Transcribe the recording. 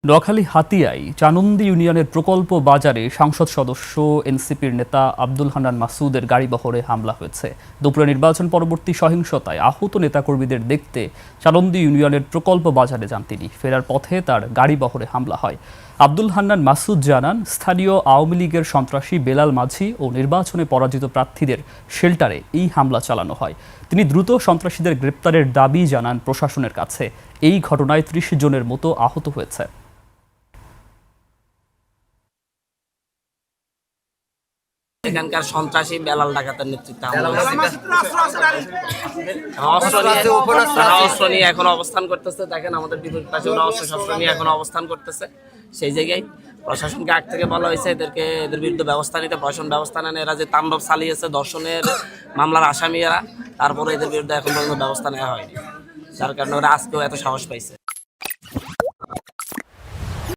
নোয়াখালী হাতিয়ায় চানন্দি ইউনিয়নের প্রকল্প বাজারে সংসদ সদস্য এনসিপির নেতা আব্দুল হান্নান মাসুদের গাড়িবহরে হামলা হয়েছে। দুপুরে নির্বাচন পরবর্তী সহিংসতায় আহত নেতাকর্মীদের দেখতে চানন্দি ইউনিয়নের প্রকল্প বাজারে যান তিনি। ফেরার পথে তার গাড়িবহরে হামলা হয়। আব্দুল হান্নান মাসুদ জানান, স্থানীয় আওয়ামী লীগের সন্ত্রাসী বেলাল মাঝি ও নির্বাচনে পরাজিত প্রার্থীদের শেল্টারে এই হামলা চালানো হয়। তিনি দ্রুত সন্ত্রাসীদের গ্রেপ্তারের দাবি জানান প্রশাসনের কাছে। এই ঘটনায় ৩০ জনের মতো আহত হয়েছে। এখানকার সন্ত্রাসী বেলাল ডাকাতের নেতৃত্বে অস্ত্র নিয়ে এখন অবস্থান করতেছে। দেখেন আমাদের বিপরীত পাশে ওরা অস্ত্র নিয়ে এখন অবস্থান করতেছে। সেই জায়গায় প্রশাসনকে আগ থেকে বলা হয়েছে এদের বিরুদ্ধে ব্যবস্থা নিতে। প্রশাসন ব্যবস্থা নেন। এরা যে তাণ্ডব চালিয়েছে ধর্ষণের মামলার আসামি এরা, তারপরে এদের বিরুদ্ধে এখন পর্যন্ত ব্যবস্থা নেওয়া হয়নি, যার কারণে ওরা আজকেও এত সাহস পাইছে।